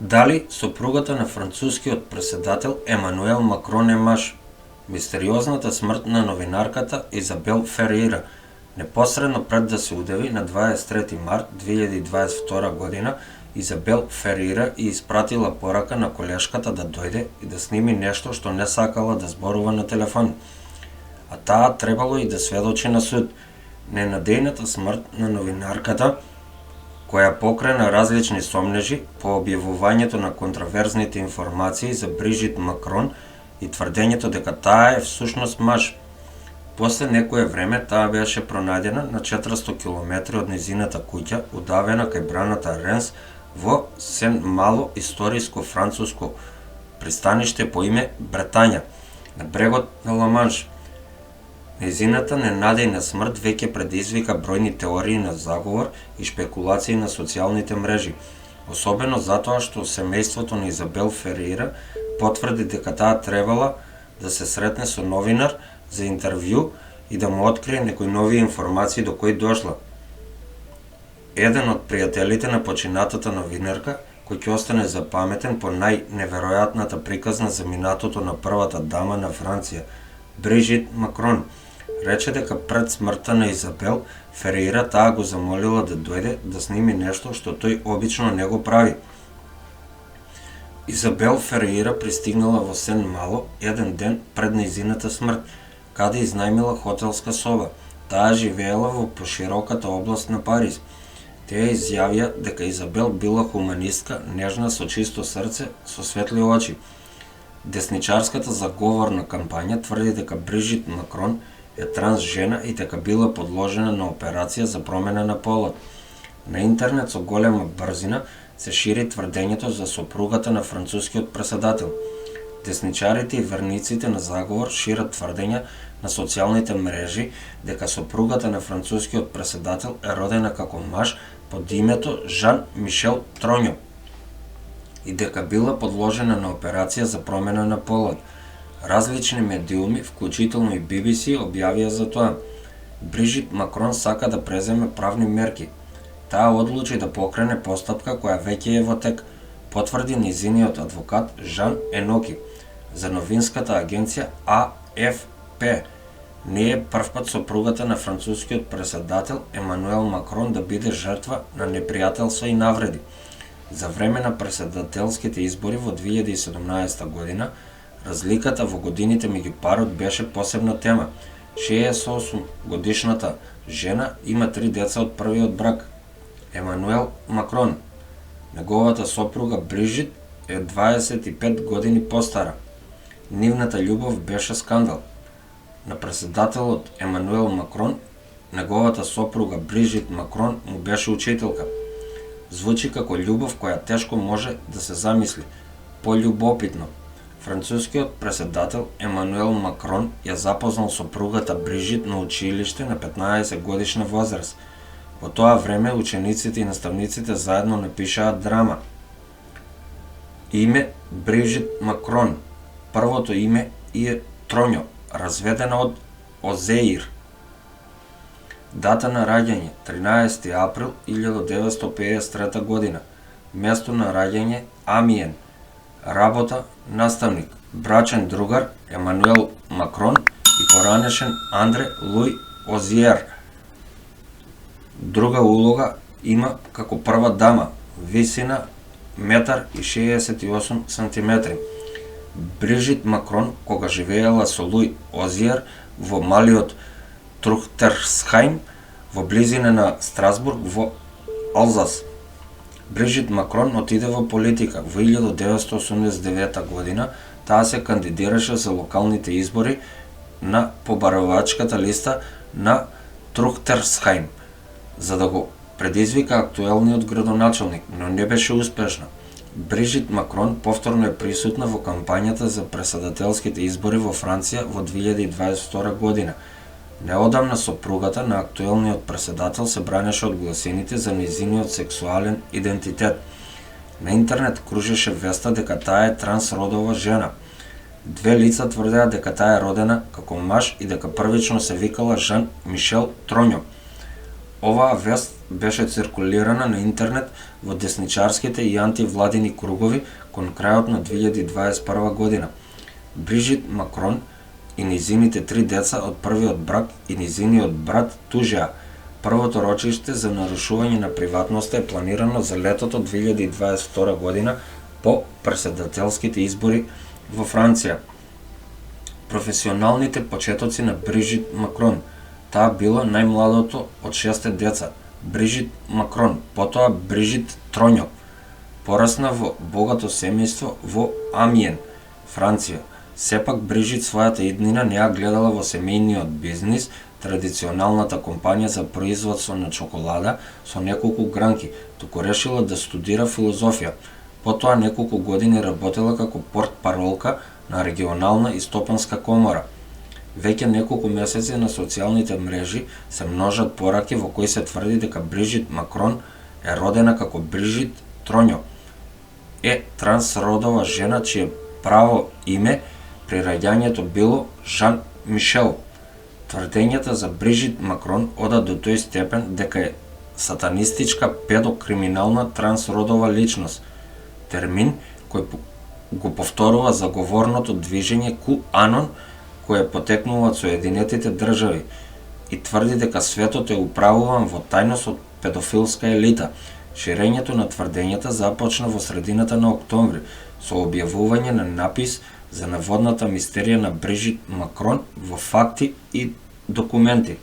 Дали сопругата на францускиот претседател Емануел Макрон е маж? Мистериозната смрт на новинарката Изабел Ферейра непосредно пред да се удави на 23 март 2022 година, Изабел Ферейра и испратила порака на колешката да дојде и да сними нешто што не сакала да зборува на телефон. А таа требало и да сведочи на суд. Ненадејната смрт на новинарката, која покрена различни сомнежи по објавувањето на контраверзните информации за Брижит Макрон и тврдењето дека таа е всушност маж. После некое време таа беше пронајдена на 400 км од незината куќа, удавена кај браната Ренс во Сен-Мало историско француско пристаниште по име Бретања, на брегот на Ла-Манш. Незината ненадејна смрт веќе предизвика бројни теории на заговор и шпекулации на социјалните мрежи, особено затоа што семејството на Изабел Ферейра потврди дека таа требала да се сретне со новинар за интервју и да му открие некои нови информации до кои дошла. Еден од пријателите на починатата новинарка, кој ќе остане запаметен по најневеројатната приказна за минатото на првата дама на Франција, Брижит Макрон, рече дека пред смртта на Изабел Ферейра таа го замолила да дојде да сними нешто што тој обично не го прави. Изабел Ферейра пристигнала во Сен-Мало еден ден пред нејзината смрт, каде изнајмила хотелска соба. Таа живеела во пошироката област на Париз. Таа изјавија дека Изабел била хуманистка, нежна, со чисто срце, со светли очи. Десничарската заговорна кампања тврди дека Брижит Макрон е транс жена и дека била подложена на операција за промена на полот. На интернет со голема брзина се шири тврдењето за сопругата на францускиот претседател. Десничарите и верниците на заговор шират тврдења на социјалните мрежи дека сопругата на францускиот претседател е родена како маж под името Жан Мишел Троньо и дека била подложена на операција за промена на полот. Различни медиуми, вклучително и BBC, објавија за тоа. Брижит Макрон сака да преземе правни мерки. Таа одлучи да покрене постапка која веќе е во тек, потврди нејзиниот адвокат Жан Еноки за новинската агенција АФП. Не е првпат сопругата на францускиот претседател Емануел Макрон да биде жртва на непријателства и навреди. За време на претседателските избори во 2017 година, разликата во годините меѓу парот беше посебна тема. 68 годишната жена има 3 деца од првиот брак. Емануел Макрон, неговата сопруга Брижит, е 25 години постара. Нивната љубов беше скандал. На претседателот Емануел Макрон, неговата сопруга Брижит Макрон му беше учителка. Звучи како љубов која тешко може да се замисли. Пољубопитно, францускиот претседател Емануел Макрон ја запознал сопругата Брижит на училиште на 15 годишна возраст. Во тоа време учениците и наставниците заедно напишаат драма. Име Брижит Макрон. Првото име е Троньо, разведена од Озеир. Дата на раѓање 13 април 1953 година. Место на раѓање Амиен. Работа наставник, брачен другар Емануел Макрон и поранешен Андре Луј Озиер. Друга улога има како прва дама, висина 1,68 см. Брижит Макрон, кога живеела со Луј Озиер во малиот Трухтерсхајм, во близина на Страсбург во Алзас. Брижит Макрон отиде во политика. Во 1989 година таа се кандидираше за локалните избори на побарувачката листа на Трухтерсхајм, за да го предизвика актуелниот градоначалник, но не беше успешна. Брижит Макрон повторно е присутна во кампањата за претседателските избори во Франција во 2022 година. Неодамна сопругата на актуелниот претседател се бранеше од гласините за нејзиниот сексуален идентитет. На интернет кружеше веста дека таа е трансродова жена. Две лица тврдеа дека таа е родена како маж и дека првично се викала Жан Мишел Троньо. Оваа вест беше циркулирана на интернет во десничарските и антивладини кругови кон крајот на 2021 година. Брижит Макрон и низините 3 деца од првиот брак и низиниот брат тужеа. Првото рочиште за нарушување на приватноста е планирано за летото 2022 година по претседателските избори во Франција. Професионалните почетоци на Брижит Макрон. Таа било најмладото од 6 деца. Брижит Макрон, потоа Брижит Троньо. Порасна во богато семејство во Амиен, Франција. Сепак Брижит својата иднина не ја гледала во семејниот бизнис, традиционалната компанија за производство на чоколада со неколку гранки, туку решила да студира филозофија. Потоа неколку години работела како портпаролка на регионална и стопанска комора. Веќе неколку месеци на социјалните мрежи се множат пораки во кои се тврди дека Брижит Макрон е родена како Брижит Троньо. Е трансродова жена чие право име при раѓањето било Жан Мишел. Тврдењата за Брижит Макрон одат до тој степен дека е сатанистичка педокриминална трансродова личност, термин кој го повторува заговорното движење QAnon, кој е потекнува од Соединетите држави и тврди дека светот е управуван во тајност од педофилска елита. Ширењето на тврдењата започна во средината на октомври со објавување на напис за наводната мистерија на Брижит Макрон во Факти и документи.